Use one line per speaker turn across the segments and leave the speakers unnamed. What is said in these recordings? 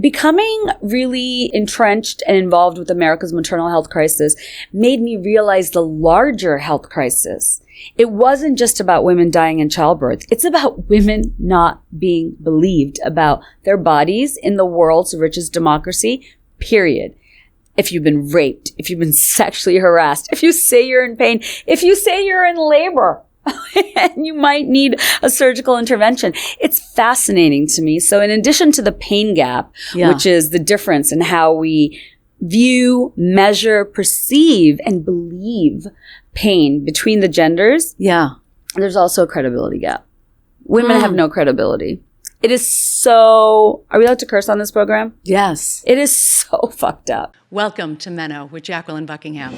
becoming really entrenched and involved with America's maternal health crisis made me realize the larger health crisis. It wasn't just about women dying in childbirth. It's about women not being believed about their bodies in the world's richest democracy, period. If you've been raped, if you've been sexually harassed, if you say you're in pain, if you say you're in labor, and you might need a surgical intervention. It's fascinating to me. So in addition to the pain gap, which is the difference in how we view, measure, perceive, and believe pain between the genders, there's also a credibility gap. Women have no credibility. It is so... Are we allowed to curse on this program?
Yes.
It is so fucked up.
Welcome to MENO with Jacqueline Buckingham,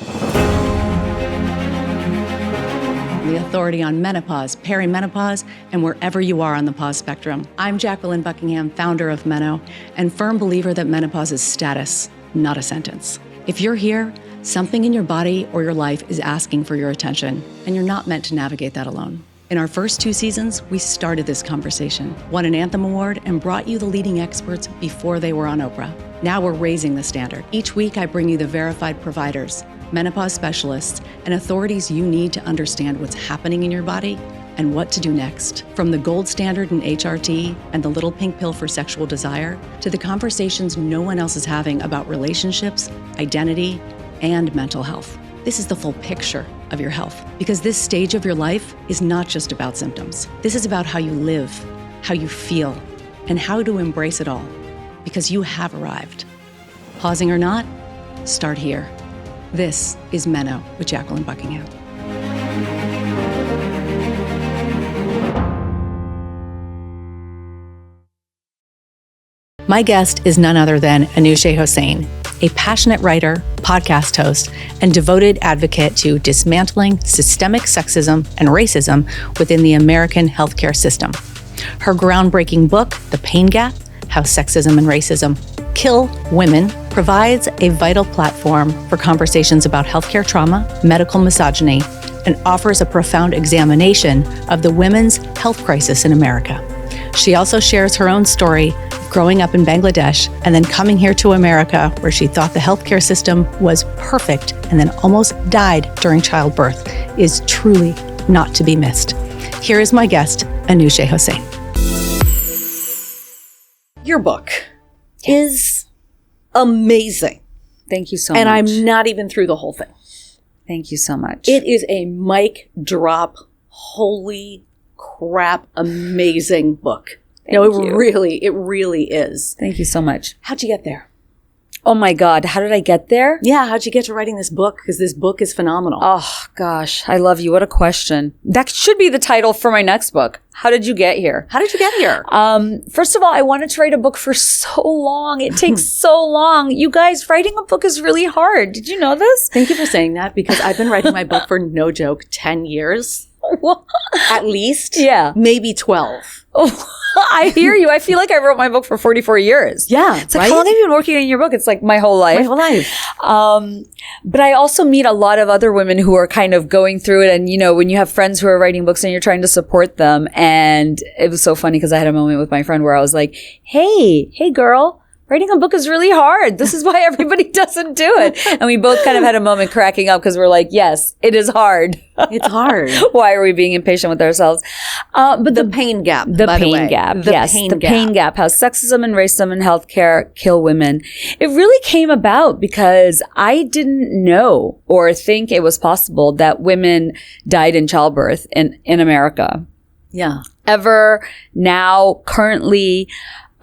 the authority on menopause, perimenopause, and wherever you are on the pause spectrum. I'm Jacqueline Buckingham, founder of MENO, and firm believer that menopause is status, not a sentence. If you're here, something in your body or your life is asking for your attention, and you're not meant to navigate that alone. In our first 2 seasons, we started this conversation, won an Anthem Award, and brought you the leading experts before they were on Oprah. Now we're raising the standard. Each week, I bring you the verified providers, menopause specialists, and authorities you need to understand what's happening in your body and what to do next. From the gold standard in HRT and the little pink pill for sexual desire, to the conversations no one else is having about relationships, identity, and mental health. This is the full picture of your health, because this stage of your life is not just about symptoms. This is about how you live, how you feel, and how to embrace it all, because you have arrived. Pausing or not, start here. This is MENO with Jacqueline Buckingham. My guest is none other than Anushay Hossain, a passionate writer, podcast host, and devoted advocate to dismantling systemic sexism and racism within the American healthcare system. Her groundbreaking book, The Pain Gap: How Sexism and Racism Kill Women, provides a vital platform for conversations about healthcare trauma, medical misogyny, and offers a profound examination of the women's health crisis in America. She also shares her own story of growing up in Bangladesh and then coming here to America, where she thought the healthcare system was perfect and then almost died during childbirth, is truly not to be missed. Here is my guest, Anushay Hossain. Your book is amazing.
Thank you so much.
And I'm not even through the whole thing.
Thank you so much.
It is a mic drop, holy crap, amazing book.
Thank you.
It really is.
Thank you so much.
How'd you get there?
Oh my God, how did I get there?
Yeah, how'd you get to writing this book? Because this book is phenomenal.
Oh gosh, I love you. What a question. That should be the title for my next book. How did you get here?
How did you get here?
First of all, I wanted to write a book for so long. It takes so long. You guys, writing a book is really hard. Did you know this?
Thank you for saying that, because I've been writing my book for, no joke, 10 years. At least.
Yeah.
Maybe 12.
Oh, I hear you. I feel like I wrote my book for 44 years.
Yeah.
It's like, how long have you been working on your book? It's like my whole life.
My whole life.
But I also meet a lot of other women who are kind of going through it. And, you know, when you have friends who are writing books and you're trying to support them. And it was so funny because I had a moment with my friend where I was like, hey girl, writing a book is really hard. This is why everybody doesn't do it. And we both kind of had a moment cracking up because we're like, yes, it is hard.
It's hard.
Why are we being impatient with ourselves? But
the pain gap,
the
by the way.
pain gap,
The
yes,
pain
the
gap.
pain gap, how sexism and racism in healthcare kill women. It really came about because I didn't know or think it was possible that women died in childbirth in America.
Yeah.
Ever, now, currently.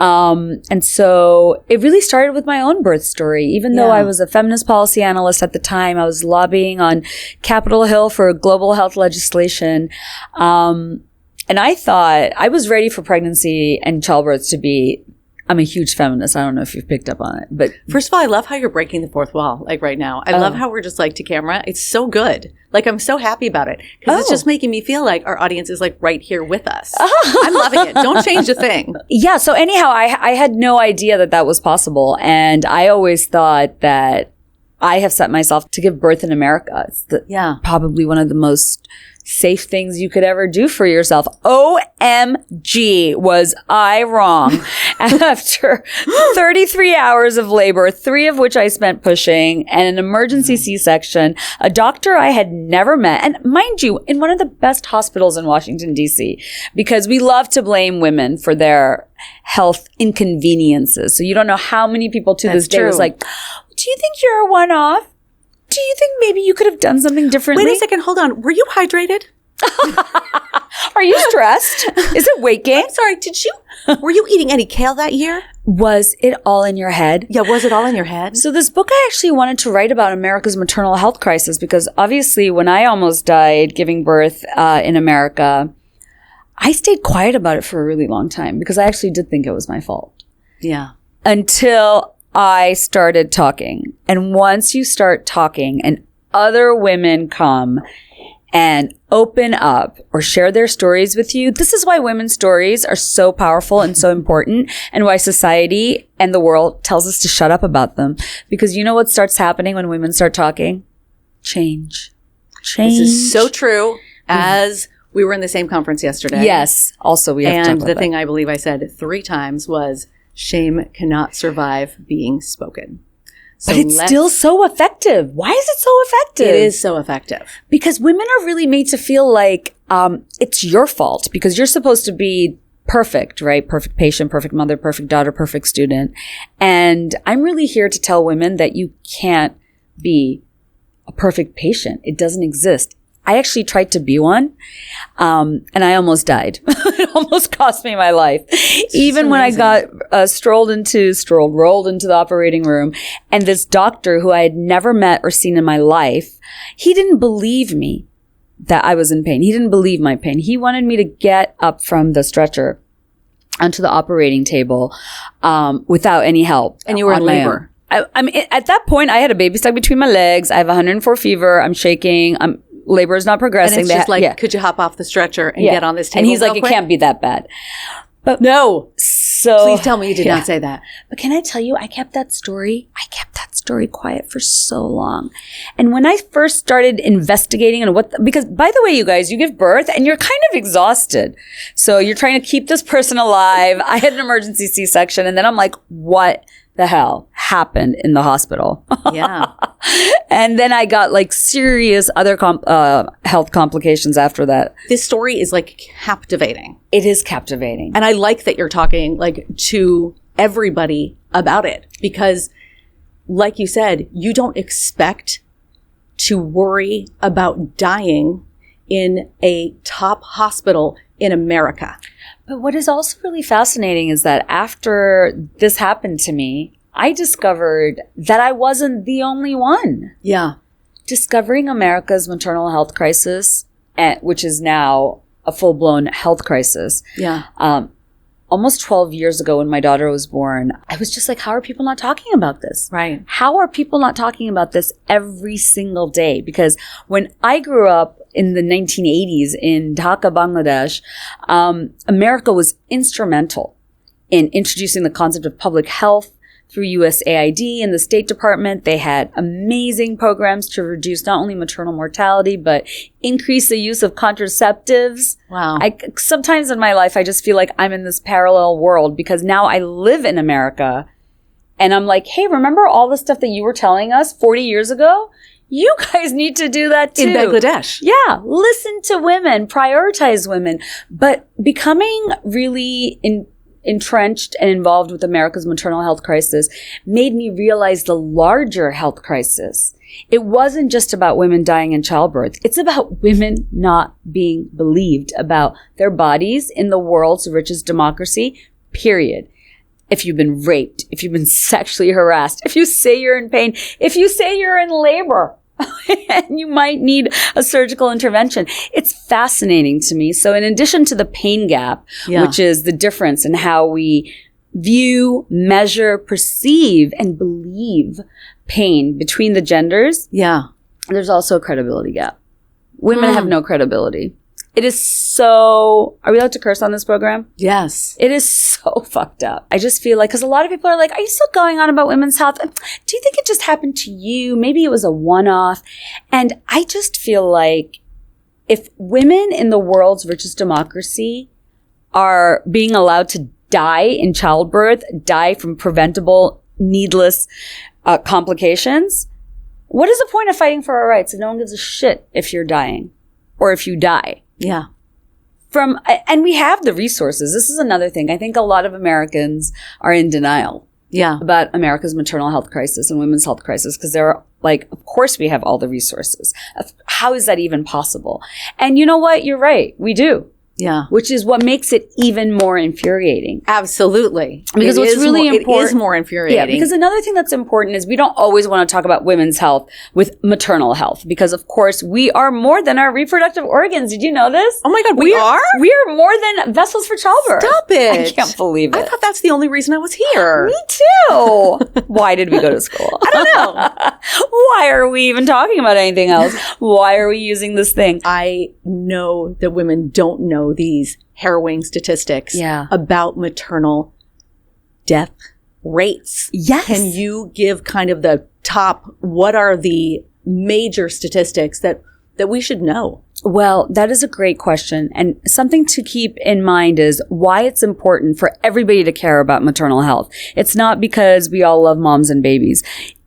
And so it really started with my own birth story. Even though I was a feminist policy analyst at the time, I was lobbying on Capitol Hill for global health legislation. And I thought I was ready for pregnancy and childbirth to be, I'm a huge feminist. I don't know if you've picked up on it, but
first of all, I love how you're breaking the fourth wall, like right now. I love how we're just like to camera. It's so good. Like, I'm so happy about it because it's just making me feel like our audience is like right here with us. I'm loving it. Don't change a thing.
Yeah. So anyhow, I had no idea that was possible. And I always thought that I have set myself to give birth in America. It's probably one of the most safe things you could ever do for yourself. OMG, was I wrong. After 33 hours of labor, 3 of which I spent pushing, and an emergency C-section, a doctor I had never met, and mind you, in one of the best hospitals in Washington, D.C., because we love to blame women for their health inconveniences. So you don't know how many people to this day was like, do you think you're a one-off? Do you think maybe you could have done something differently?
Wait a second, hold on. Were you hydrated?
Are you stressed? Is it weight gain?
I'm sorry, were you eating any kale that year?
Was it all in your head?
Yeah, was it all in your head?
So this book I actually wanted to write about America's maternal health crisis, because obviously when I almost died giving birth in America, I stayed quiet about it for a really long time because I actually did think it was my fault.
Yeah.
Until I started talking. And once you start talking and other women come and open up or share their stories with you, this is why women's stories are so powerful and so important, and why society and the world tells us to shut up about them. Because you know what starts happening when women start talking? Change.
This is so true. As we were in the same conference yesterday.
Yes. Also, we have to talk about
the thing I believe I said 3 times was, shame cannot survive being spoken. So
but it's still so effective. Why is it so effective?
It is so effective.
Because women are really made to feel like it's your fault, because you're supposed to be perfect, right? Perfect patient, perfect mother, perfect daughter, perfect student. And I'm really here to tell women that you can't be a perfect patient. It doesn't exist. I actually tried to be one, and I almost died. It almost cost me my life. Even when I got rolled into the operating room, and this doctor who I had never met or seen in my life, he didn't believe me that I was in pain. He didn't believe my pain. He wanted me to get up from the stretcher onto the operating table without any help.
And you were in labor.
I mean, at that point, I had a baby stuck between my legs. I have 104 fever. I'm shaking. Labor is not progressing.
And it's just like, could you hop off the stretcher and get on this table?
And he's like, it can't be that bad. But
no.
So
please tell me you did not say that.
But can I tell you, I kept that story quiet for so long. And when I first started investigating and because by the way, you guys, you give birth and you're kind of exhausted. So you're trying to keep this person alive. I had an emergency C-section, and then I'm like, what the hell happened in the hospital?
Yeah.
And then I got like serious other health complications after that.
This story is like captivating.
It is captivating.
And I like that you're talking like to everybody about it, because like you said, you don't expect to worry about dying in a top hospital in America.
But what is also really fascinating is that after this happened to me, I discovered that I wasn't the only one.
Yeah.
Discovering America's maternal health crisis, which is now a full-blown health crisis.
Yeah.
Almost 12 years ago when my daughter was born, I was just like, how are people not talking about this?
Right.
How are people not talking about this every single day? Because when I grew up in the 1980s in Dhaka, Bangladesh, America was instrumental in introducing the concept of public health through USAID and the State Department. They had amazing programs to reduce not only maternal mortality, but increase the use of contraceptives.
Wow.
Sometimes in my life, I just feel like I'm in this parallel world, because now I live in America and I'm like, hey, remember all the stuff that you were telling us 40 years ago? You guys need to do that too.
In Bangladesh.
Yeah. Listen to women, prioritize women, but becoming really entrenched and involved with America's maternal health crisis made me realize the larger health crisis. It wasn't just about women dying in childbirth. It's about women not being believed about their bodies in the world's richest democracy, period. If you've been raped, if you've been sexually harassed, if you say you're in pain, if you say you're in labor, and you might need a surgical intervention. It's fascinating to me. So in addition to the pain gap, which is the difference in how we view, measure, perceive, and believe pain between the genders, there's also a credibility gap. Women have no credibility. It is so, are we allowed to curse on this program?
Yes.
It is so fucked up. I just feel like, because a lot of people are like, are you still going on about women's health? Do you think it just happened to you? Maybe it was a one-off. And I just feel like if women in the world's richest democracy are being allowed to die in childbirth, die from preventable, needless complications, what is the point of fighting for our rights if no one gives a shit if you're dying or if you die?
Yeah.
And we have the resources. This is another thing. I think a lot of Americans are in denial about America's maternal health crisis and women's health crisis because they're like, of course we have all the resources. How is that even possible? And you know what? You're right. We do.
Yeah.
Which is what makes it even more infuriating.
Absolutely.
Because what's really important.
It is more infuriating.
Yeah, because another thing that's important is we don't always want to talk about women's health with maternal health. Because, of course, we are more than our reproductive organs. Did you know this?
Oh my God, we are?
We are more than vessels for childbirth.
Stop it.
I can't believe it.
I thought that's the only reason I was here.
Me too. Why did we go to school?
I don't know.
Why are we even talking about anything else? Why are we using this thing?
I know that women don't know these harrowing statistics about maternal death rates.
Yes.
Can you give kind of the top, what are the major statistics that we should know?
Well, that is a great question. And something to keep in mind is why it's important for everybody to care about maternal health. It's not because we all love moms and babies.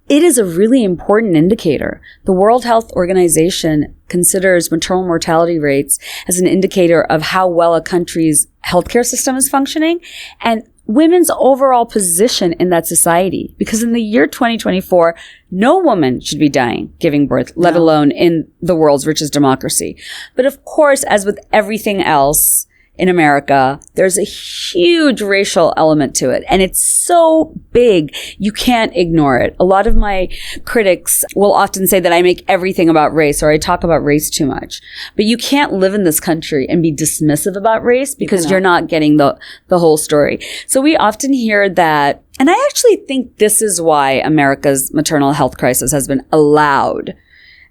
It is a really important indicator. The World Health Organization considers maternal mortality rates as an indicator of how well a country's healthcare system is functioning and women's overall position in that society. Because in the year 2024, no woman should be dying giving birth, let alone in the world's richest democracy. But of course, as with everything else in America, there's a huge racial element to it. And it's so big, you can't ignore it. A lot of my critics will often say that I make everything about race or I talk about race too much. But you can't live in this country and be dismissive about race because you're not getting the whole story. So we often hear that, and I actually think this is why America's maternal health crisis has been allowed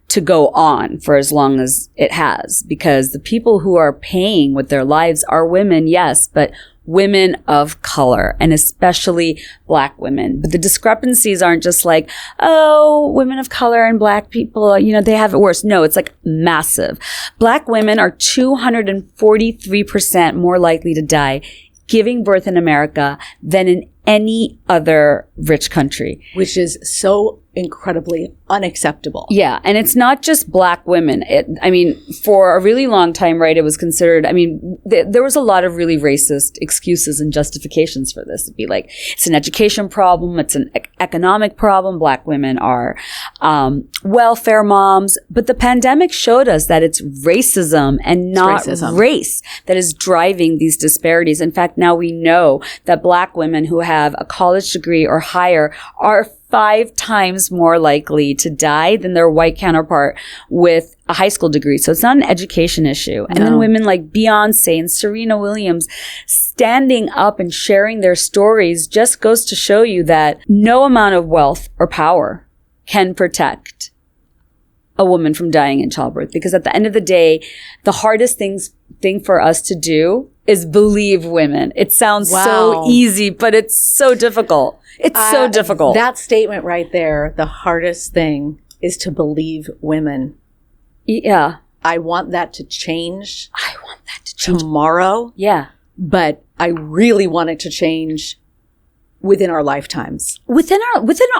to go on for as long as it has, because the people who are paying with their lives are women, yes, but women of color, and especially Black women. But the discrepancies aren't just like, oh, women of color and Black people, they have it worse. No, it's like massive. Black women are 243% more likely to die giving birth in America than in any other rich country.
Which is so incredibly unacceptable.
Yeah. And it's not just Black women. For a really long time, right, it was considered, there was a lot of really racist excuses and justifications for this. It'd be like, it's an education problem. It's an economic problem. Black women are welfare moms. But the pandemic showed us that it's racism and not race that is driving these disparities. In fact, now we know that Black women who have a college degree or higher are 5 times more likely to die than their white counterpart with a high school degree. So it's not an education issue. And then women like Beyonce and Serena Williams standing up and sharing their stories just goes to show you that no amount of wealth or power can protect a woman from dying in childbirth. Because at the end of the day, the hardest thing for us to do is believe women. It sounds so easy, but it's so difficult. It's so difficult.
That statement right there, the hardest thing is to believe women.
Yeah.
I want that to change. Tomorrow.
Yeah.
But I really want it to change within our lifetimes.
Within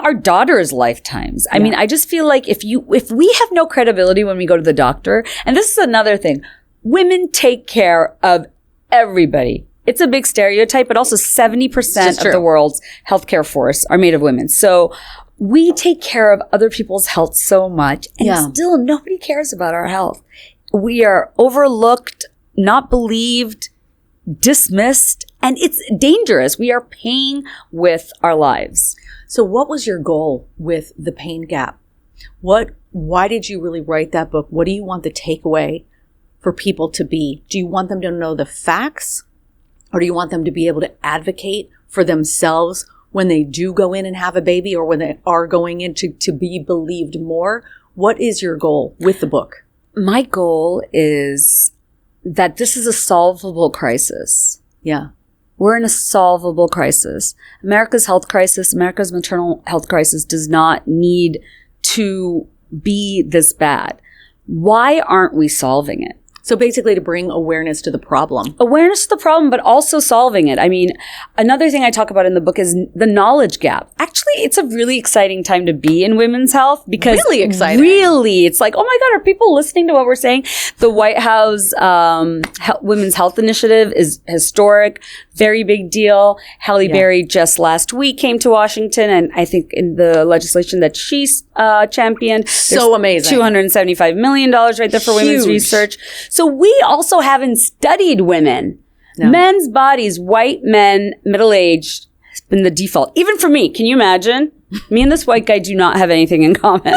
our daughters' lifetimes. I mean, I just feel like if we have no credibility when we go to the doctor, and this is another thing, women take care of everybody. It's a big stereotype, but also 70% of the world's healthcare force are made of women. So we take care of other people's health so much, and still nobody cares about our health. We are overlooked, not believed, dismissed, and it's dangerous. We are paying with our lives.
So what was your goal with The Pain Gap? Why did you really write that book? What do you want the takeaway for people to be? Do you want them to know the facts? Or do you want them to be able to advocate for themselves when they do go in and have a baby, or when they are going in to be believed more? What is your goal with the book?
My goal is that this is a solvable crisis.
Yeah.
We're in a solvable crisis. America's health crisis, America's maternal health crisis does not need to be this bad. Why aren't we solving it?
So basically to bring awareness to the problem.
Awareness to the problem, but also solving it. I mean, another thing I talk about in the book is the knowledge gap. Actually, it's a really exciting time to be in women's health because
really exciting.
Really, it's like, oh my God, are people listening to what we're saying? The White House Women's Health Initiative is historic, very big deal. Halle Berry just last week came to Washington, and I think in the legislation that she championed,
so amazing,
$275 million right there for women's research. So we also haven't studied women. No. Men's bodies, white men, middle-aged, has been the default. Even for me, can you imagine? Me and this white guy do not have anything in common.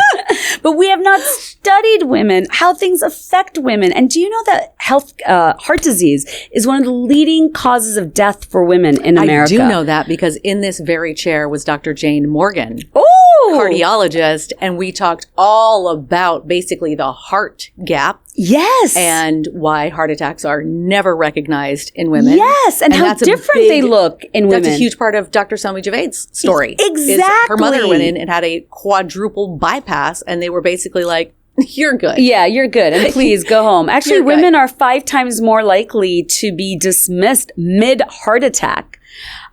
But we have not studied women, how things affect women. And do you know that heart disease is one of the leading causes of death for women in America?
I do know that because in this very chair was Dr. Jane Morgan, cardiologist, and we talked all about basically the heart gap.
Yes.
And why heart attacks are never recognized in women.
Yes. And how different they look in women.
That's a huge part of Dr. Somi Javed's story.
Exactly.
Her mother went in and had a quadruple bypass, and they were basically like, you're good.
Yeah, you're good. And please go home. Actually, women are 5 times more likely to be dismissed mid-heart attack.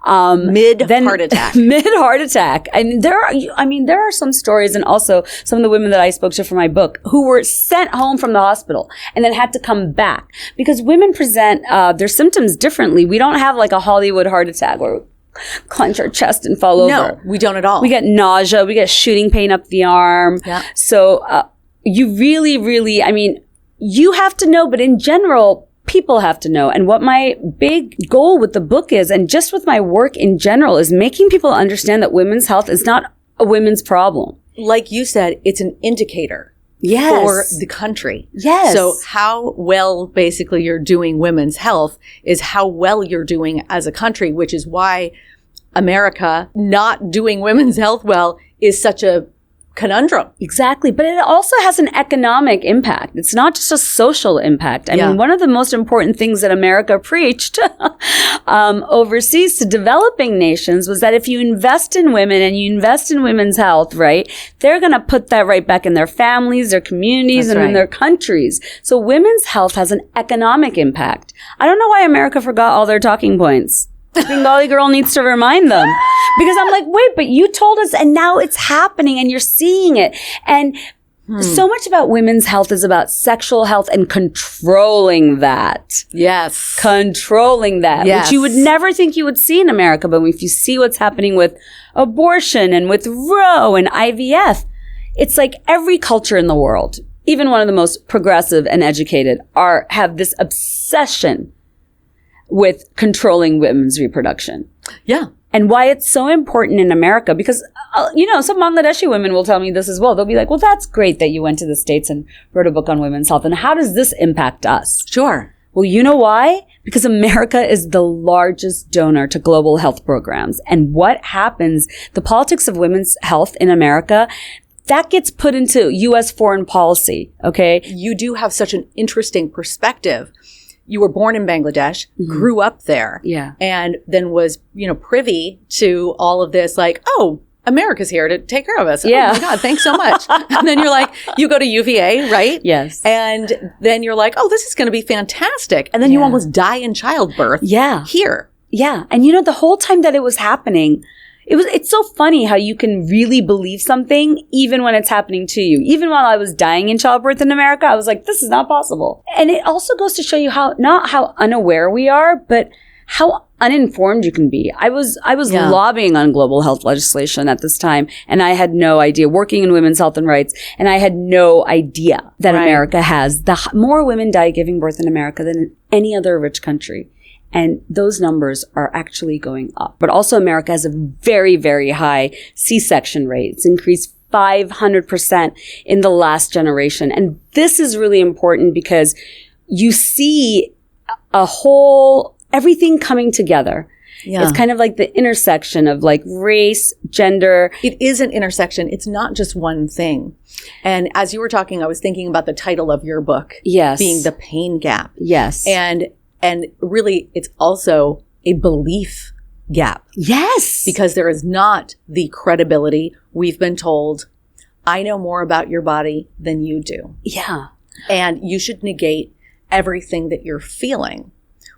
Mid-heart attack.
Mid-heart attack. And there are some stories, and also some of the women that I spoke to for my book who were sent home from the hospital and then had to come back because women present their symptoms differently. We don't have like a Hollywood heart attack where we clench our chest and fall over.
No, we don't at all.
We get nausea. We get shooting pain up the arm.
Yeah.
So you really, really, I mean, you have to know, but in general, people have to know. And what my big goal with the book is, and just with my work in general, is making people understand that women's health is not a women's problem.
Like you said, it's an indicator for the country.
Yes.
So how well basically you're doing women's health is how well you're doing as a country, which is why America not doing women's health well is such a conundrum.
Exactly. But it also has an economic impact. It's not just a social impact. I mean, one of the most important things that America preached overseas to developing nations was that if you invest in women and you invest in women's health, right, they're going to put that right back in their families, their communities, and in their countries. So women's health has an economic impact. I don't know why America forgot all their talking points. Bengali girl needs to remind them. Because I'm like, wait, but you told us, and now it's happening, and you're seeing it. And so much about women's health is about sexual health and controlling that.
Yes.
Controlling that, which you would never think you would see in America. But if you see what's happening with abortion and with Roe and IVF, it's like every culture in the world, even one of the most progressive and educated, have this obsession with controlling women's reproduction.
Yeah.
And why it's so important in America, because, some Bangladeshi women will tell me this as well. They'll be like, well, that's great that you went to the States and wrote a book on women's health. And how does this impact us?
Sure.
Well, you know why? Because America is the largest donor to global health programs. And what happens, the politics of women's health in America, that gets put into U.S. foreign policy, okay?
You do have such an interesting perspective. You were born in Bangladesh, grew up there, and then was, privy to all of this, like, oh, America's here to take care of us.
Yeah.
Oh my God, thanks so much. And then you're like, you go to UVA, right?
Yes.
And then you're like, oh, this is going to be fantastic. And then you almost die in childbirth.
Yeah.
Here.
Yeah. And the whole time that it was happening, it's so funny how you can really believe something even when it's happening to you. Even while I was dying in childbirth in America, I was like, this is not possible. And it also goes to show you not how unaware we are, but how uninformed you can be. I was lobbying on global health legislation at this time, and I had no idea, working in women's health and rights, and I had no idea that America has more women die giving birth in America than in any other rich country. And those numbers are actually going up. But also America has a very, very high C-section rate. It's increased 500% in the last generation. And this is really important because you see everything coming together.
Yeah.
It's kind of like the intersection of like race, gender.
It is an intersection. It's not just one thing. And as you were talking, I was thinking about the title of your book.
Yes.
Being the pain gap.
Yes.
And really, it's also a belief gap.
Yes.
Because there is not the credibility. We've been told, I know more about your body than you do.
Yeah.
And you should negate everything that you're feeling,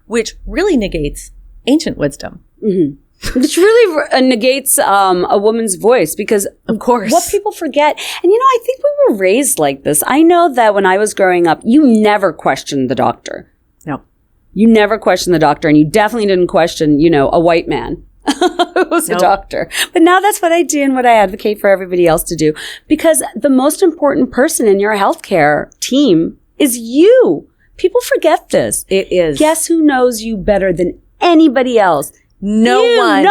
which really negates ancient wisdom.
Mm-hmm. Which really negates a woman's voice, because
of course,
what people forget, and I think we were raised like this. I know that when I was growing up, you never questioned the doctor.
No.
You never questioned the doctor, and you definitely didn't question, a white man who was a doctor. But now that's what I do and what I advocate for everybody else to do, because the most important person in your healthcare team is you. People forget this.
It is.
Guess who knows you better than anybody else?
No
one.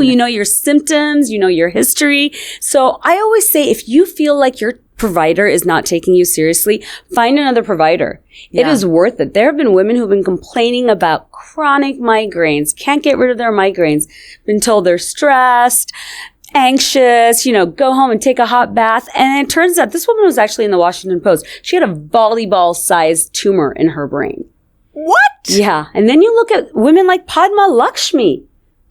You know your symptoms, you know your history. So I always say, if you feel like your provider is not taking you seriously, find another provider. Yeah. It is worth it. There have been women who've been complaining about chronic migraines, can't get rid of their migraines, been told they're stressed, anxious, go home and take a hot bath. And it turns out this woman was actually in the Washington Post. She had a volleyball-sized tumor in her brain.
What?
Yeah. And then you look at women like Padma Lakshmi.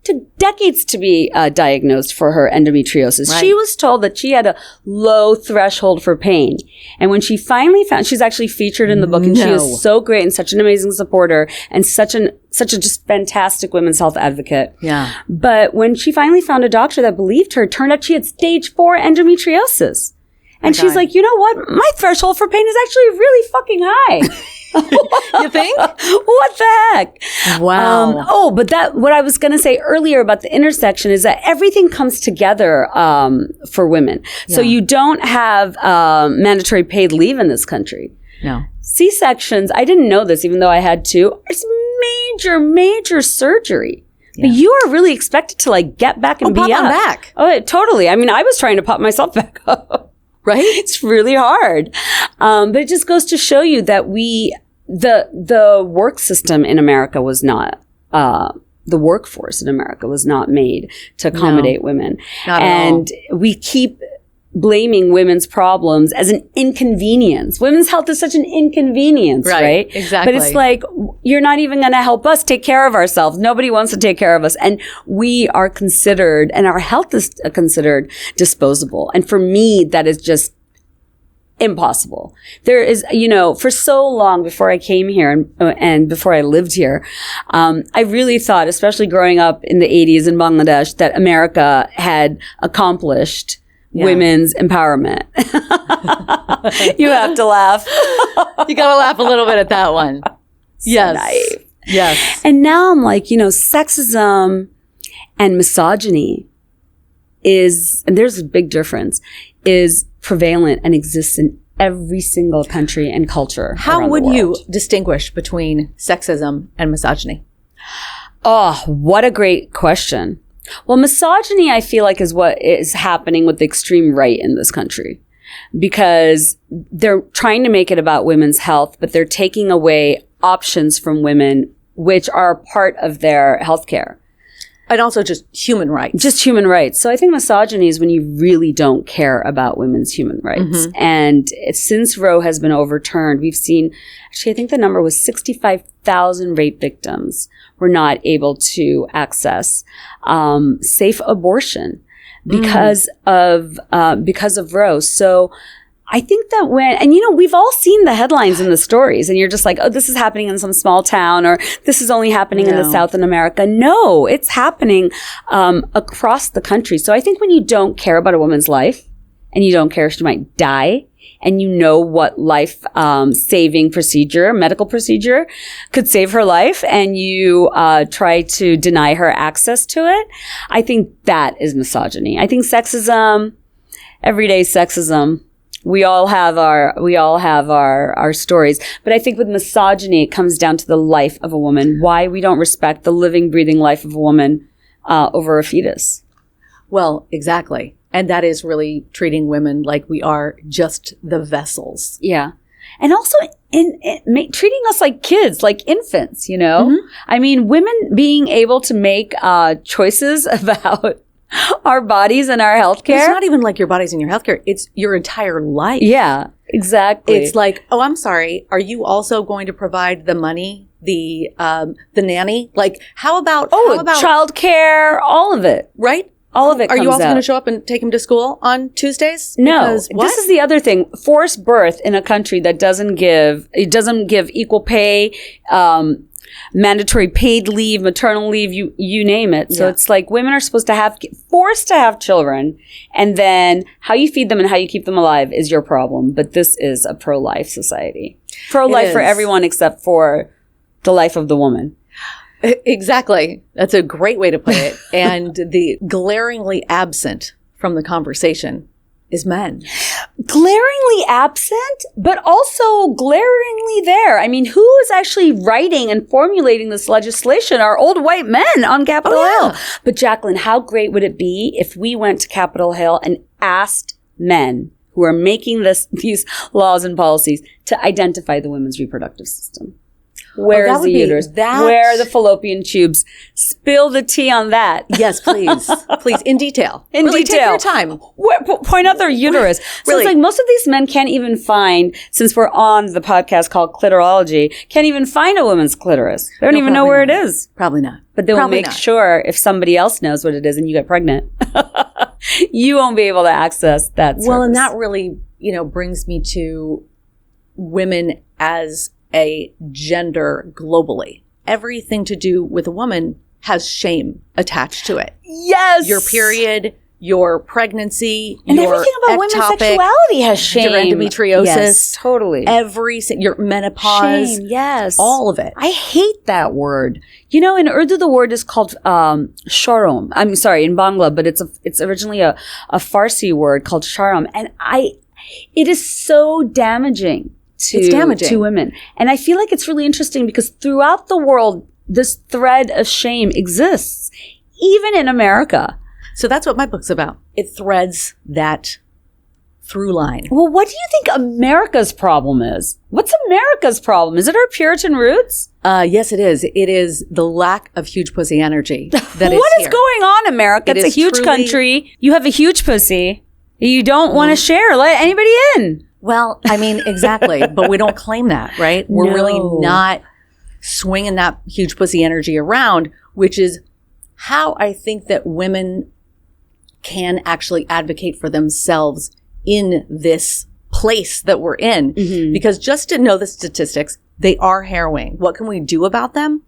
Took decades to be diagnosed for her endometriosis. Right. She was told that she had a low threshold for pain. And when she finally found, she's actually featured in the book, and she is so great and such an amazing supporter and such a just fantastic women's health advocate.
Yeah.
But when she finally found a doctor that believed her, it turned out she had stage 4 endometriosis. And she's like, you know what? My threshold for pain is actually really fucking high.
You think?
What the heck?
Wow.
But what I was going to say earlier about the intersection is that everything comes together for women. Yeah. So you don't have mandatory paid leave in this country.
No.
C-sections, I didn't know this, even though I had to. It's major surgery. Yeah. But you are really expected to get back and be
pop
up.
On back.
Oh, totally. I mean, I was trying to pop myself back up.
Right?
It's really hard. But it just goes to show you that the work system in America was not, the workforce in America was not made to accommodate women.
Not at all.
We keep blaming women's problems as an inconvenience. Women's health is such an inconvenience, right?
Exactly.
But it's like, you're not even going to help us take care of ourselves. Nobody wants to take care of us. And we are considered, and our health is considered disposable. And for me, that is just impossible. There is, for so long before I came here and before I lived here, I really thought, especially growing up in the 80s in Bangladesh, that America had accomplished women's empowerment. You have to laugh.
You got to laugh a little bit at that one. Yes.
Naive.
Yes.
And now I'm like, sexism and misogyny and there's a big difference, is prevalent and exists in every single country and culture.
How would you distinguish between sexism and misogyny?
Oh, what a great question. Well, misogyny, I feel like, is what is happening with the extreme right in this country, because they're trying to make it about women's health, but they're taking away options from women, which are part of their healthcare.
And also just human rights.
Just human rights. So I think misogyny is when you really don't care about women's human rights. Mm-hmm. And since Roe has been overturned, we've seen, actually, I think the number was 65,000 rape victims were not able to access safe abortion because of Roe. So I think that we've all seen the headlines and the stories, and you're just like, oh, this is happening in some small town, or this is only happening in the South in America. No, it's happening across the country. So I think when you don't care about a woman's life, and you don't care if she might die, and you know what life-saving medical procedure could save her life, and you try to deny her access to it, I think that is misogyny. I think sexism, everyday sexism, we all have our stories. But I think with misogyny, it comes down to the life of a woman, why we don't respect the living, breathing life of a woman over a fetus.
Well, exactly. And that is really treating women like we are just the vessels.
Yeah. And also treating us like kids, like infants, you know?
Mm-hmm.
I mean, women being able to make choices about our bodies and our healthcare.
It's not even like your body's in your healthcare. It's your entire life.
Yeah, exactly.
It's like, oh, I'm sorry. Are you also going to provide the money, the nanny? Like, how about
childcare, all of it.
Right?
All of it.
Are you
comes
also
out.
going to show up and take him to school on Tuesdays?
No.
Because what?
This is the other thing. Forced birth in a country that doesn't give equal pay, mandatory paid leave, maternal leave, you name it. So it's like women are supposed to forced to have children, and then how you feed them and how you keep them alive is your problem. But this is a pro-life society. Pro-life for everyone except for the life of the woman.
Exactly. That's a great way to put it. And the glaringly absent from the conversation is men.
Glaringly absent, but also glaringly there. I mean, who is actually writing and formulating this legislation? Are old white men on Capitol Hill. But Jacqueline, how great would it be if we went to Capitol Hill and asked men who are making these laws and policies to identify the women's reproductive system? Where is the uterus? Where are the fallopian tubes? Spill the tea on that.
Yes, please. Please, in detail. Take your time.
Point out their uterus. So it's like most of these men can't even find, since we're on the podcast called Clitorology, can't even find a woman's clitoris. They don't even know where it is.
Probably not.
But they will make sure if somebody else knows what it is and you get pregnant, you won't be able to access that service.
Well, and that really, brings me to women as a gender globally. Everything to do with a woman has shame attached to it.
Yes.
Your period, your pregnancy,
and
your
everything about women's sexuality has shame.
Your endometriosis.
Yes, totally.
Your menopause.
Shame, yes.
All of it.
I hate that word. In Urdu, the word is called sharom. I'm sorry, in Bangla, but it's originally a Farsi word called sharom. And it is so damaging to women. And I feel like it's really interesting because throughout the world, this thread of shame exists, even in America.
So that's what my book's about. It threads that through line.
Well, what do you think America's problem is? What's America's problem? Is it our Puritan roots?
Yes, it is. It is the lack of huge pussy energy that is
What is going on, America? It's a huge country. You have a huge pussy. You don't want to share. Let anybody in.
Well, I mean, exactly. But we don't claim that, right? We're really not swinging that huge pussy energy around, which is how I think that women can actually advocate for themselves in this place that we're in. Mm-hmm. Because just to know the statistics, they are harrowing. What can we do about them?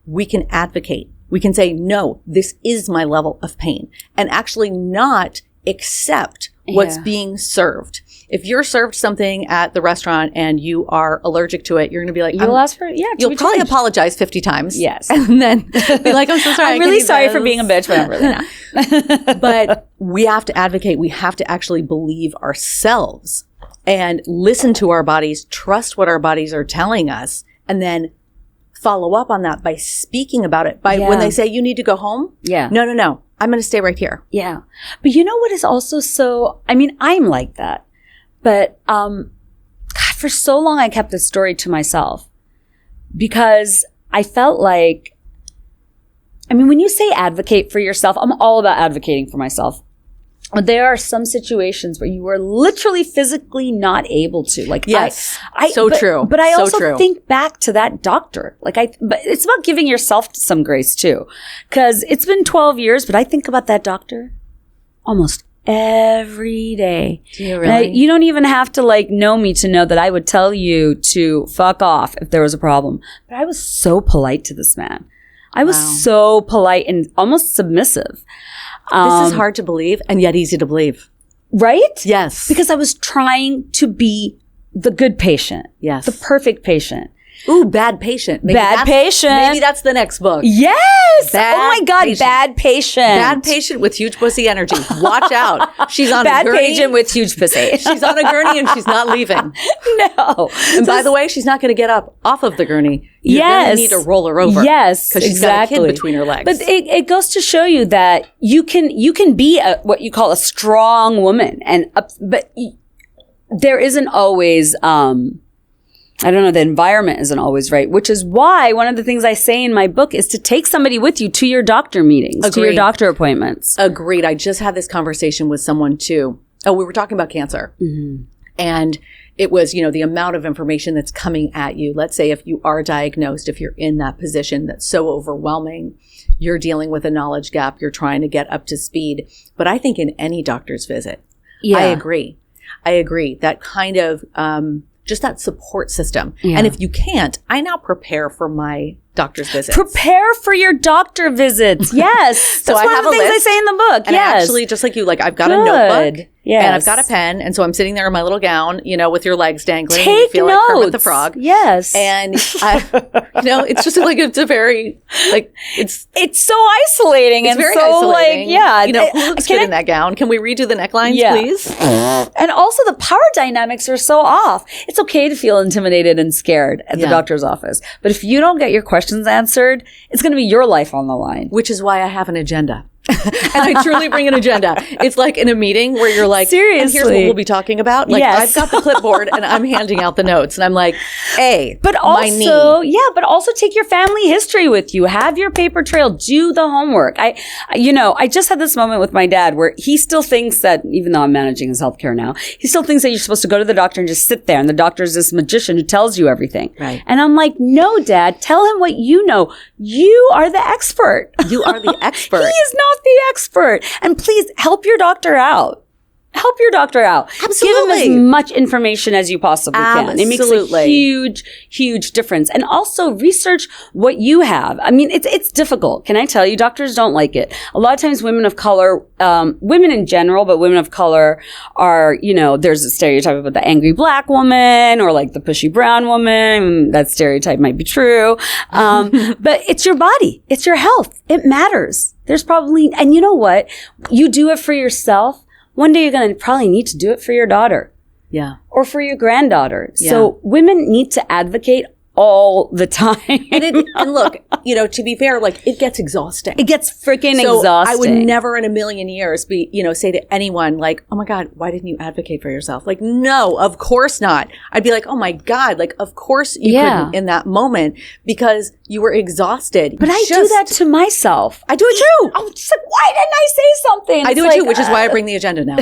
We can advocate. We can say, no, this is my level of pain, and actually not accept what's being served. If you're served something at the restaurant and you are allergic to it, you're going to be like,
you'll ask for it. Yeah,
you'll probably apologize 50 times.
Yes.
And then be like, I'm so sorry.
I'm really sorry for being a bitch, but I'm really not.
But we have to advocate. We have to actually believe ourselves and listen to our bodies, trust what our bodies are telling us, and then follow up on that by speaking about it. When they say you need to go home.
Yeah.
No. I'm going to stay right here.
Yeah. But you know what is also I'm like that. But, God, for so long I kept this story to myself because I felt like, when you say advocate for yourself, I'm all about advocating for myself. But there are some situations where you are literally physically not able to. Like,
yes, true.
But I also think back to that doctor. But it's about giving yourself some grace too, because it's been 12 years. But I think about that doctor almost every day.
Do you really?
You don't even have to know me to know that I would tell you to fuck off if there was a problem. But I was so polite to this man. I was so polite and almost submissive.
This is hard to believe and yet easy to believe.
Right?
Yes.
Because I was trying to be the good patient.
Yes.
The perfect patient.
Ooh, bad patient. Maybe that's the next book.
Yes.
Bad
oh my God.
patient.
Bad patient.
Bad patient with huge pussy energy. Watch out. She's on
bad
a gurney.
Bad patient with huge pussy.
She's on a gurney and she's not leaving.
No.
And by the way, she's not going to get up off of the gurney. You're going to need to roll her over.
Yes.
Because she's got a kid between her legs.
But it goes to show you that you can be what you call a strong woman, but there isn't always I don't know, the environment isn't always right, which is why one of the things I say in my book is to take somebody with you to your doctor meetings, to your doctor appointments.
Agreed. I just had this conversation with someone too. Oh, we were talking about cancer. Mm-hmm. And it was, the amount of information that's coming at you. Let's say if you are diagnosed, if you're in that position that's so overwhelming, you're dealing with a knowledge gap, you're trying to get up to speed. But I think in any doctor's visit, I agree. That kind of, just that support system. Yeah. And if you can't, I now prepare for my doctor's visits.
Prepare for your doctor visits. Yes.
So
That's one of the things I say in the book.
And
yes.
actually, just like you, I've got a notebook. Yes. And I've got a pen. And so I'm sitting there in my little gown, with your legs dangling.
Take
and you feel
notes.
like Kermit the Frog.
Yes.
And it's just it's a very,
it's so isolating.
It's
and
very
so
isolating. Who looks good in that gown? Can we redo the necklines, please?
And also the power dynamics are so off. It's okay to feel intimidated and scared at the doctor's office. But if you don't get your questions answered, it's going to be your life on the line.
Which is why I have an agenda. And I truly bring an agenda. It's like in a meeting where you're like,
seriously,
and here's what we'll be talking about. I've got the clipboard and I'm handing out the notes and I'm like,
but also take your family history with you. Have your paper trail. Do the homework. I just had this moment with my dad where he still thinks that, even though I'm managing his healthcare now, he still thinks that you're supposed to go to the doctor and just sit there. And the doctor is this magician who tells you everything.
Right.
And I'm like, no, Dad, tell him what you know. You are the expert.
You are the expert.
He is not the expert. And please help your doctor out. Help your doctor out.
Absolutely.
Give him as much information as you possibly can. It makes a huge, huge difference. And also research what you have. I mean, it's difficult. Can I tell you? Doctors don't like it. A lot of times women of color, women in general, but women of color are, there's a stereotype about the angry black woman or like the pushy brown woman. That stereotype might be true. But it's your body. It's your health. It matters. There's probably, and you know what? You do it for yourself. One day you're going to probably need to do it for your daughter.
Yeah.
Or for your granddaughter.
Yeah.
So women need to advocate all the time.
And look, to be fair, it gets exhausting.
It gets freaking exhausting.
I would never in a million years say to anyone oh my God, why didn't you advocate for yourself? No, of course not. I'd be like, oh my God, of course you couldn't in that moment because you were exhausted.
But I do that to myself.
I do it too.
I'm just like, why didn't I say something?
I do it too, which is why I bring the agenda now.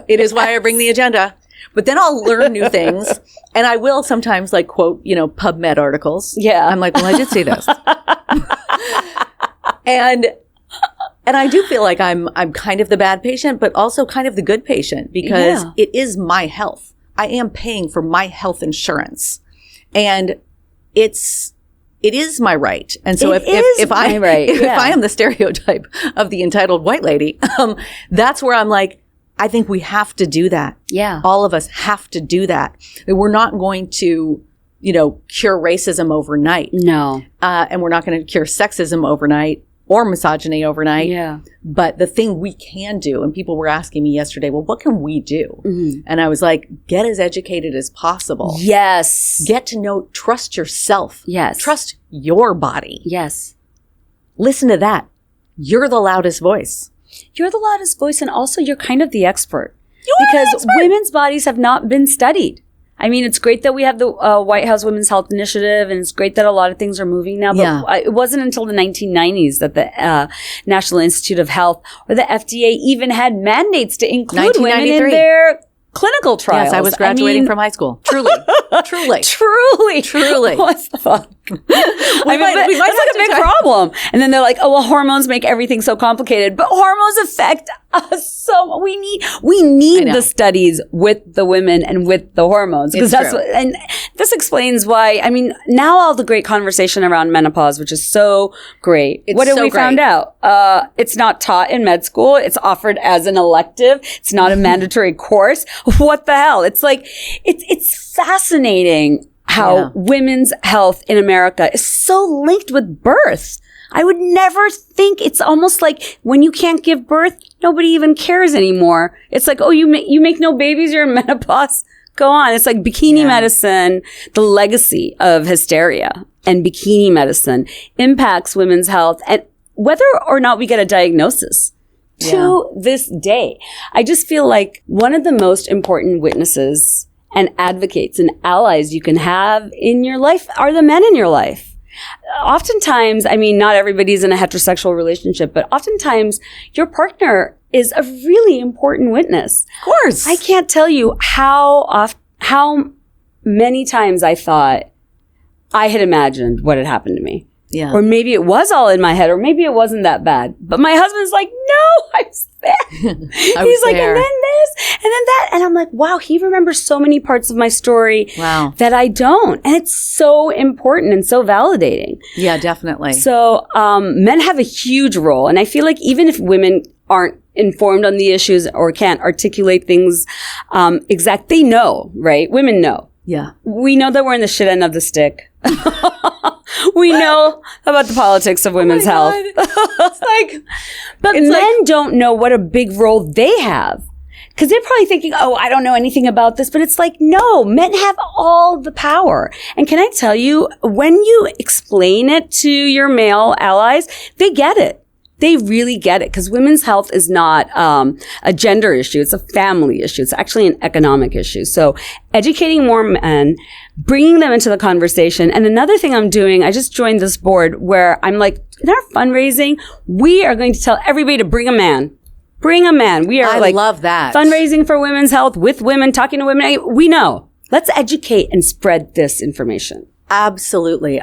It is why I bring the agenda. But then I'll learn new things. And I will sometimes quote, PubMed articles.
Yeah.
I'm like, well, I did say this. And I do feel like I'm kind of the bad patient, but also kind of the good patient because it is my health. I am paying for my health insurance. And it is my right. And so if I am the stereotype of the entitled white lady, that's where I'm like, I think we have to do that.
Yeah.
All of us have to do that. We're not going to, cure racism overnight.
No.
And we're not going to cure sexism overnight or misogyny overnight.
Yeah.
But the thing we can do, and people were asking me yesterday, well, what can we do?
Mm-hmm.
And I was like, get as educated as possible.
Yes.
Get to know, trust yourself.
Yes.
Trust your body.
Yes.
Listen to that. You're the loudest voice.
You're the loudest voice, and also you're kind of the expert.
Because
women's bodies have not been studied. I mean, it's great that we have the White House Women's Health Initiative, and it's great that a lot of things are moving now. But it wasn't until the 1990s that the National Institute of Health or the FDA even had mandates to include women in their clinical trials.
Yes, I was graduating from high school. Truly.
What the fuck? It's like a big problem. And then they're like, oh, well, hormones make everything so complicated. But hormones affect us so we need the studies with the women and with the hormones. Because and this explains why, now all the great conversation around menopause, which is so great. What did we found out? It's not taught in med school. It's offered as an elective. It's not a mandatory course. What the hell? It's like, it's fascinating how women's health in America is so linked with birth. I would never think. It's almost like when you can't give birth, nobody even cares anymore. It's like, oh, you make no babies, you're in menopause. Go on. It's like bikini medicine, the legacy of hysteria and bikini medicine impacts women's health, and whether or not we get a diagnosis. To this day, I just feel like one of the most important witnesses and advocates and allies you can have in your life are the men in your life. Oftentimes, I mean, not everybody's in a heterosexual relationship, but oftentimes your partner is a really important witness.
Of course.
I can't tell you how many times I thought I had imagined what had happened to me.
Yeah.
Or maybe it was all in my head, or maybe it wasn't that bad. But my husband's like, no, I was there. He's like, and then this, and then that. And I'm like, wow, he remembers so many parts of my story that I don't. And it's so important and so validating.
Yeah, definitely.
So men have a huge role. And I feel like even if women aren't informed on the issues or can't articulate things they know, right? Women know.
Yeah.
We know that we're in the shit end of the stick. We know about the politics of women's health. But men don't know what a big role they have. Because they're probably thinking, oh, I don't know anything about this. But it's like, no, men have all the power. And can I tell you, when you explain it to your male allies, they get it. They really get it, because women's health is not a gender issue. It's a family issue. It's actually an economic issue. So educating more men, bringing them into the conversation. And another thing I'm doing, I just joined this board where I'm like, in our fundraising, we are going to tell everybody to bring a man. Bring a man. We are
love that.
Fundraising for women's health with women, talking to women. We know. Let's educate and spread this information.
Absolutely.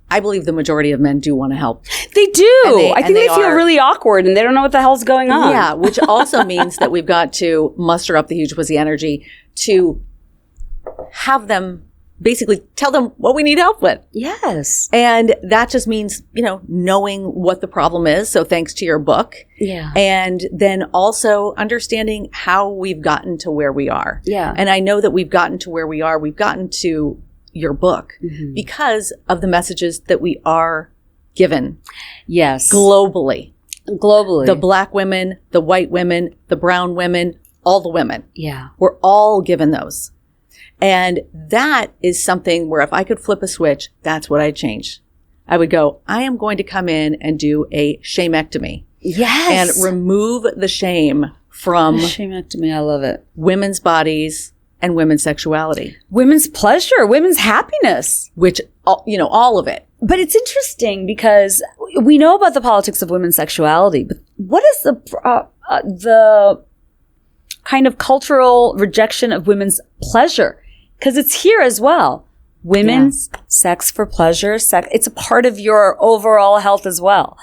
I believe the majority of men do want to help.
They do. I think they feel really awkward and they don't know what the hell's going on.
Yeah, which also means that we've got to muster up the huge pussy energy to have them basically tell them what we need help with.
Yes.
And that just means, knowing what the problem is. So thanks to your book.
Yeah.
And then also understanding how we've gotten to where we are.
Yeah.
And I know that we've gotten to where we are. We've gotten to your book because of the messages that we are given.
Yes.
Globally.
The
Black women, the white women, the brown women, all the women.
Yeah.
We're all given those. And that is something where if I could flip a switch, that's what I'd change. I would go, I am going to come in and do a shamectomy.
Yes.
And remove the shame from
shamectomy. I love it.
Women's bodies and women's sexuality.
Women's pleasure, women's happiness.
Which, all of it.
But it's interesting because we know about the politics of women's sexuality, but what is the kind of cultural rejection of women's pleasure? Because it's here as well. Women's sex for pleasure, it's a part of your overall health as well.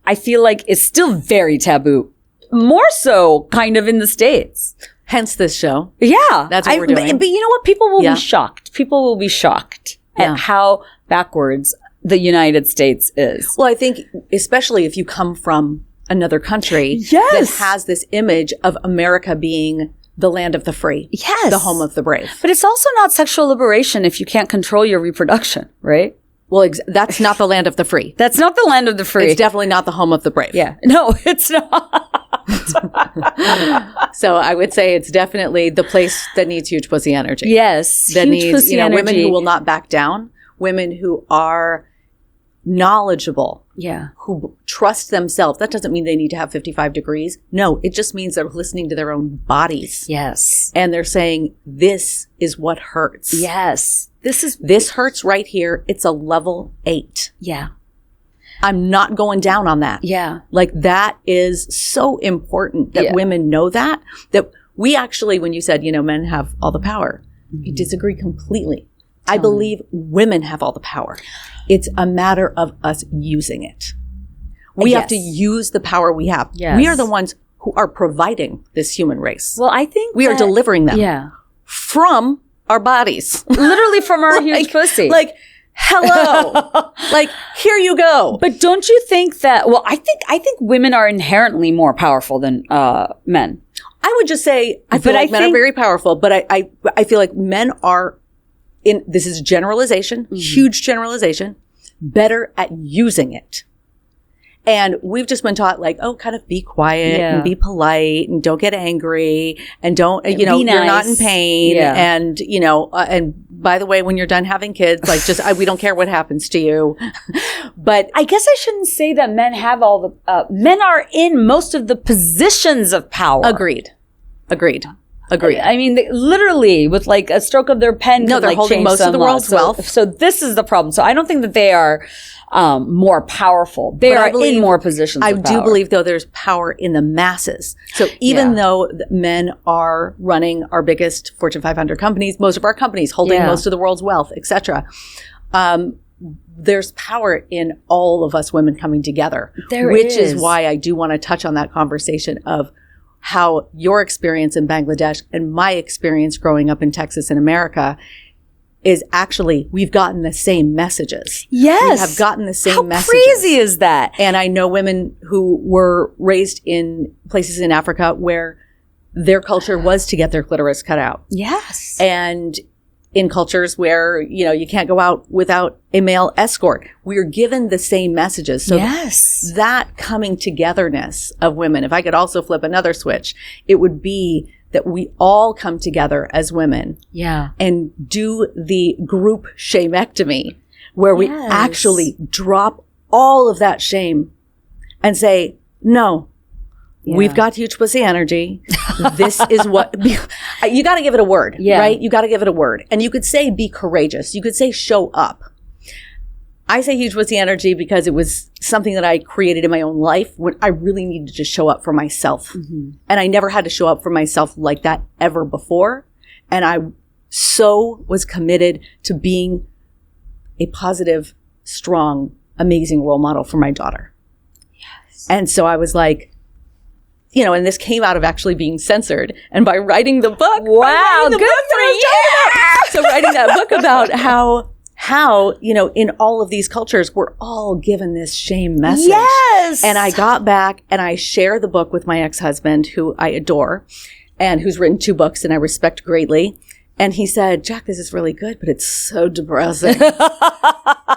I feel like it's still very taboo. More so kind of in the States.
Hence this show.
Yeah.
That's what we're doing.
But you know what? People will be shocked. People will be shocked at how backwards the United States is.
Well, I think especially if you come from another country that has this image of America being the land of the free.
Yes.
The home of the brave.
But it's also not sexual liberation if you can't control your reproduction, right?
Well, that's not the land of the free.
That's not the land of the free.
It's definitely not the home of the brave.
Yeah. No, it's not.
So I would say it's definitely the place that needs huge pussy energy.
Yes.
That
huge
needs,
pussy energy.
women who will not back down, women who are knowledgeable, who trust themselves. That doesn't mean they need to have 55 degrees. No, it just means they're listening to their own bodies.
Yes.
And they're saying, this is what hurts.
Yes.
This hurts right here. It's a level 8.
Yeah.
I'm not going down on that.
Yeah.
Like that is so important that women know that we actually, when you said, men have all the power, you disagree completely. I believe women have all the power. It's a matter of us using it. We have to use the power we have.
Yes.
We are the ones who are providing this human race.
Well, I think
we are delivering them from our bodies.
Literally from our huge pussy.
Like, hello. Like, here you go.
But don't you think that, I think women are inherently more powerful than men.
I would just say, I feel like men are very powerful, but I feel like men are, this is generalization, huge generalization, better at using it. And we've just been taught kind of be quiet and be polite and don't get angry and don't,
nice.
You're not in pain. And, and by the way, when you're done having kids, we don't care what happens to you. But
I guess I shouldn't say that men have all the, men are in most of the positions of power.
Agreed. Agreed.
I mean, literally with like a stroke of their pen.
No, they're holding most of the world's wealth.
So this is the problem. So I don't think that they are more powerful. They are in more positions of power.
I do believe, though, there's power in the masses. So even though men are running our biggest Fortune 500 companies, most of our companies holding most of the world's wealth, et cetera, there's power in all of us women coming together, which is why I do want to touch on that conversation of how your experience in Bangladesh and my experience growing up in Texas and America is actually, we've gotten the same messages.
Yes.
We have gotten the same messages.
How crazy is that?
And I know women who were raised in places in Africa where their culture was to get their clitoris cut out.
Yes.
And in cultures where, you can't go out without a male escort. We're given the same messages. So that coming togetherness of women, if I could also flip another switch, it would be that we all come together as women and do the group shamectomy, where we actually drop all of that shame and say, no, we've got huge pussy energy. This is what you got to give it a word, right? You got to give it a word. And you could say be courageous. You could say show up. I say huge pussy energy because it was something that I created in my own life when I really needed to show up for myself. Mm-hmm. And I never had to show up for myself like that ever before. And I so was committed to being a positive, strong, amazing role model for my daughter. Yes. And so I was like, and this came out of actually being censored. And by writing the book.
Wow, good for you.
So writing that book about how, in all of these cultures, we're all given this shame message.
Yes.
And I got back and I share the book with my ex-husband, who I adore and who's written 2 books and I respect greatly. And he said, Jack, this is really good, but it's so depressing.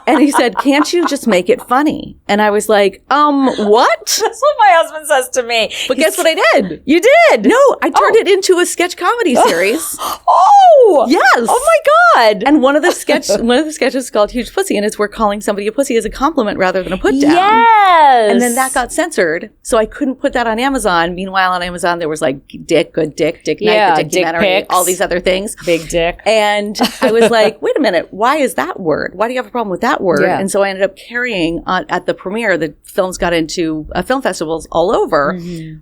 And he said, can't you just make it funny? And I was like, what?
That's what my husband says to me.
But guess what I did?
You did?
No, I turned it into a sketch comedy series.
Oh!
Yes.
Oh my God.
And one of the sketches is called Huge Pussy, and it's where calling somebody a pussy is a compliment rather than a put down.
Yes.
And then that got censored, so I couldn't put that on Amazon. Meanwhile, on Amazon, there was like dick, good dick, dick night, the documentary, all these other things.
Big dick.
And I was like, wait a minute, why is that word? Why do you have a problem with that word? Yeah. And so I ended up carrying on at the premiere. The films got into film festivals all over,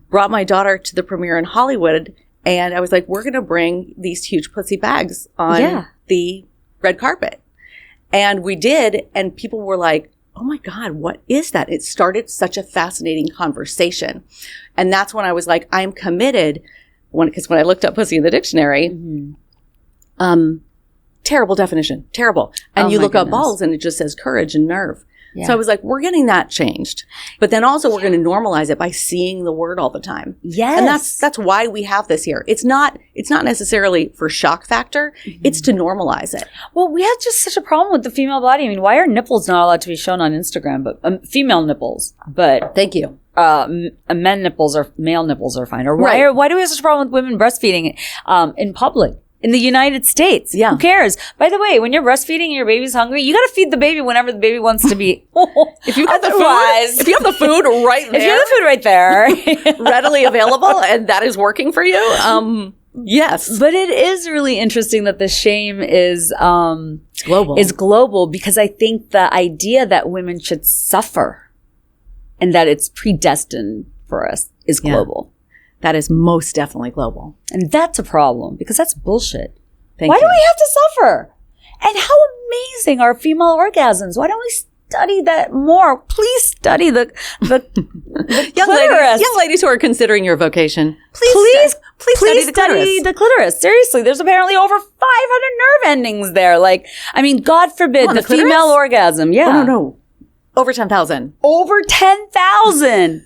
brought my daughter to the premiere in Hollywood. And I was like, we're going to bring these huge pussy bags on the red carpet. And we did. And people were like, oh my God, what is that? It started such a fascinating conversation. And that's when I was like, I'm committed. Because when I looked up pussy in the dictionary, terrible definition, terrible. And you look up balls and it just says courage and nerve. Yeah. So I was like, we're getting that changed. But then also we're going to normalize it by seeing the word all the time.
Yes.
And that's why we have this here. It's not necessarily for shock factor. It's to normalize it.
Well, we have just such a problem with the female body. I mean, why are nipples not allowed to be shown on Instagram? But female nipples, but
thank you.
Male nipples are fine. Or why do we have such a problem with women breastfeeding in public? In the United States.
Yeah.
Who cares? By the way, when you're breastfeeding and your baby's hungry, you got to feed the baby whenever the baby wants to be.
If you have the food right there.
If you have the food right there.
readily available and that is working for you, yes.
But it is really interesting that the shame is
global.
Is global, because I think the idea that women should suffer and that it's predestined for us is global.
That is most definitely global.
And that's a problem, because that's bullshit.
Why
do we have to suffer? And how amazing are female orgasms? Why don't we study that more? Please study the
young ladies who are considering your vocation. Please study the clitoris.
Seriously, there's apparently over 500 nerve endings there. Like, I mean, God forbid the female orgasm. Yeah.
Oh, no. Over 10,000.
Over 10,000.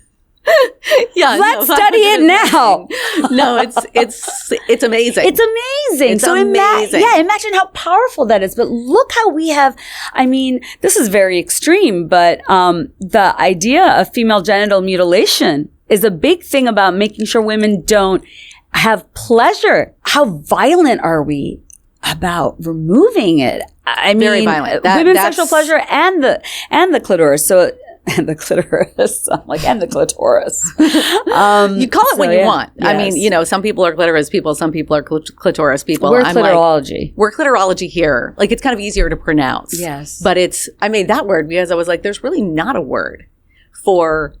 Let's study it now.
No, it's amazing.
It's amazing.
It's amazing.
Imagine how powerful that is. But look how we have, I mean, this is very extreme, but the idea of female genital mutilation is a big thing about making sure women don't have pleasure. How violent are we about removing it? I mean,
very violent.
Women's sexual pleasure and the clitoris. So and the clitoris. I'm like, and the clitoris.
You call it what you want.
Yes.
I mean, some people are clitoris people, some people are clitoris people.
We're clitorology.
We're clitorology here. Like, it's kind of easier to pronounce.
Yes.
But I made that word because I was like, there's really not a word for,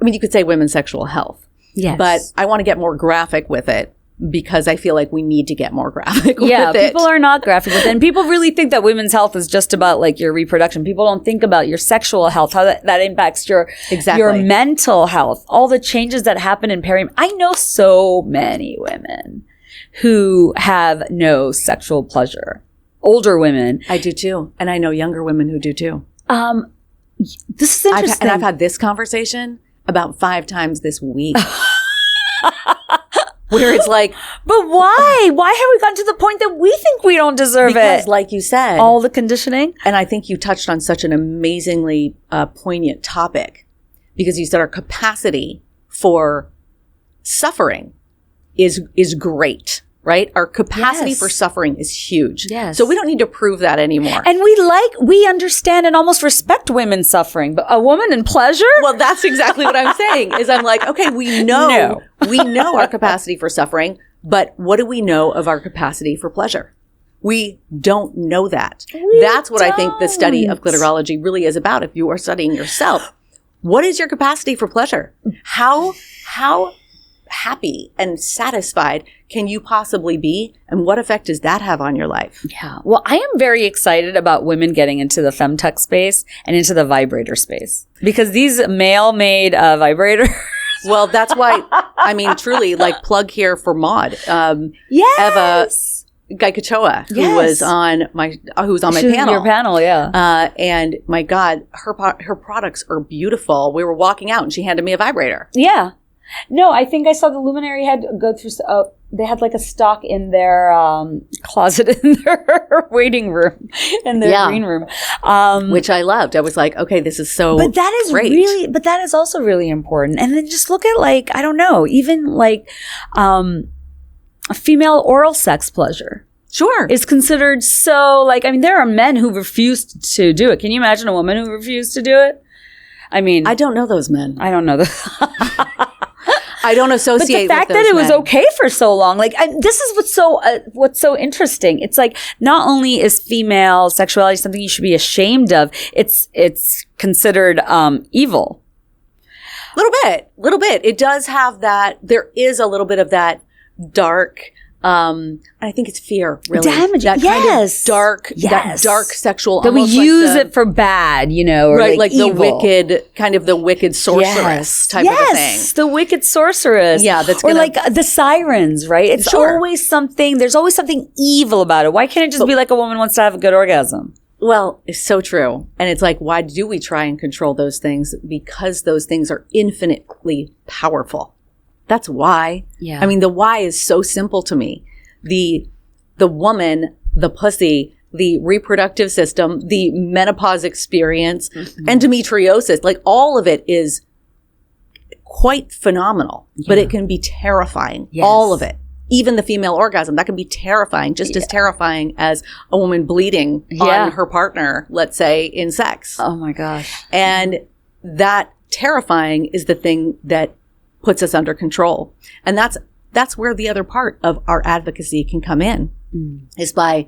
you could say women's sexual health.
Yes.
But I want to get more graphic with it because I feel like we need to get more graphic with it.
Yeah, people are not graphic with it. And people really think that women's health is just about like your reproduction. People don't think about your sexual health, how that impacts your mental health, all the changes that happen in I know so many women who have no sexual pleasure. Older women.
I do too. And I know younger women who do too.
This is interesting.
I've had this conversation about 5 times this week. Where it's like,
but why? Why have we gotten to the point that we think we don't deserve
because, like you said,
all the conditioning?
And I think you touched on such an amazingly poignant topic, because you said our capacity for suffering is great, right? Our capacity for suffering is huge.
Yes.
So we don't need to prove that anymore.
And we understand and almost respect women's suffering, but a woman in pleasure?
Well, that's exactly what I'm saying, is I'm like, okay, we know our capacity for suffering, but what do we know of our capacity for pleasure? We don't know that. That's what I think the study of clitorology really is about. If you are studying yourself, what is your capacity for pleasure? How happy and satisfied can you possibly be? And what effect does that have on your life?
Yeah. Well, I am very excited about women getting into the femtech space and into the vibrator space, because these male-made vibrators.
Well, that's why, truly, like, plug here for Maud.
Yes.
Eva Gaikachoa, who was on my panel.
Your panel, yeah.
And my God, her products are beautiful. We were walking out and she handed me a vibrator.
Yeah. No, I think I saw the Luminary had go through. They had like a stock in their closet in their waiting room, in their green room,
which I loved. I was like, okay, this is so.
But that is
great.
But that is also really important. And then just look at, like, I don't know, even like a female oral sex pleasure.
Sure.
Is considered so, like, there are men who refused to do it. Can you imagine a woman who refused to do it?
I don't know those men.
I don't know.
I don't associate with those men.
But the fact that it was okay for so long, like, this is what's so interesting. It's like, not only is female sexuality something you should be ashamed of, it's considered evil. Little bit. It does have that. There is a little bit of that dark. I think it's fear, really. Damage.
That kind of dark, that dark sexual.
That we use it for bad, or
right,
like
evil. The wicked sorceress type of a thing.
Yes, the wicked sorceress.
Yeah,
or like the sirens, right? It's always something. There's always something evil about it. Why can't it just be like a woman wants to have a good orgasm?
Well, it's so true. And it's like, why do we try and control those things? Because those things are infinitely powerful. That's why.
Yeah.
The why is so simple to me. The woman, the pussy, the reproductive system, the menopause experience, endometriosis, like, all of it is quite phenomenal, but it can be terrifying.
Yes.
All of it. Even the female orgasm, that can be terrifying, just as terrifying as a woman bleeding on her partner, let's say, in sex.
Oh my gosh.
And that terrifying is the thing that puts us under control. And that's where the other part of our advocacy can come in, is by,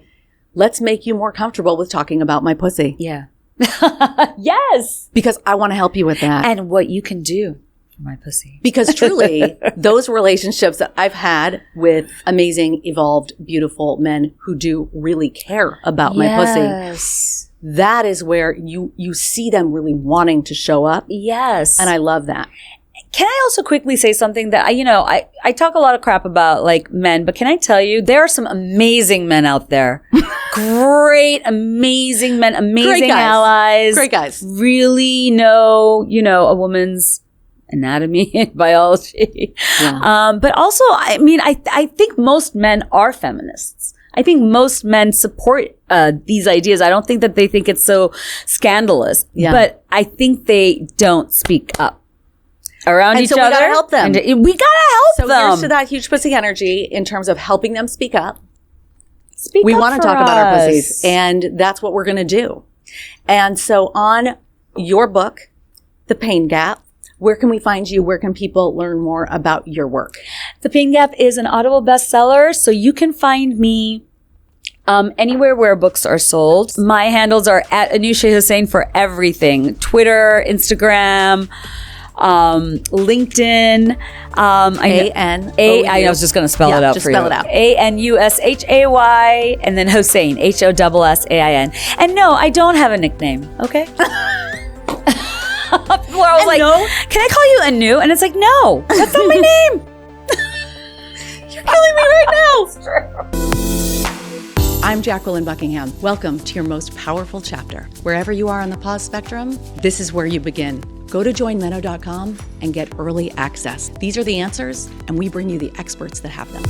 let's make you more comfortable with talking about my pussy.
Yeah. Yes.
Because I want to help you with that.
And what you can do for my pussy.
Because truly, those relationships that I've had with amazing, evolved, beautiful men who do really care about my pussy, that is where you see them really wanting to show up.
Yes.
And I love that.
Can I also quickly say something that I talk a lot of crap about, like, men, but can I tell you, there are some amazing men out there. Great, amazing men, amazing allies.
Great guys.
Really know, a woman's anatomy and biology.
Yeah.
But also, I think most men are feminists. I think most men support these ideas. I don't think that they think it's so scandalous, but I think they don't speak up around each other.
We gotta help them.
We gotta help them.
So here's to that huge pussy energy in terms of helping them speak up.
We
want to talk about our pussies, and that's what we're going to do. And so on your book, The Pain Gap. Where can we find you? Where can people learn more about your work?
The Pain Gap is an Audible bestseller, so you can find me anywhere where books are sold. My handles are at Anushay Hossain for everything. Twitter, Instagram, LinkedIn.
I
was just going to spell it out
just
for
spell
you.
it out.
Anushay and then Hossain, Hossain. And no, I don't have a nickname, okay? People are always like, can I call you Anu? And it's like, no, that's not my name.
You're killing me right now.
It's true.
I'm Jacqueline Buckingham. Welcome to your most powerful chapter. Wherever you are on the pause spectrum, this is where you begin. Go to joinmeno.com and get early access. These are the answers, and we bring you the experts that have them.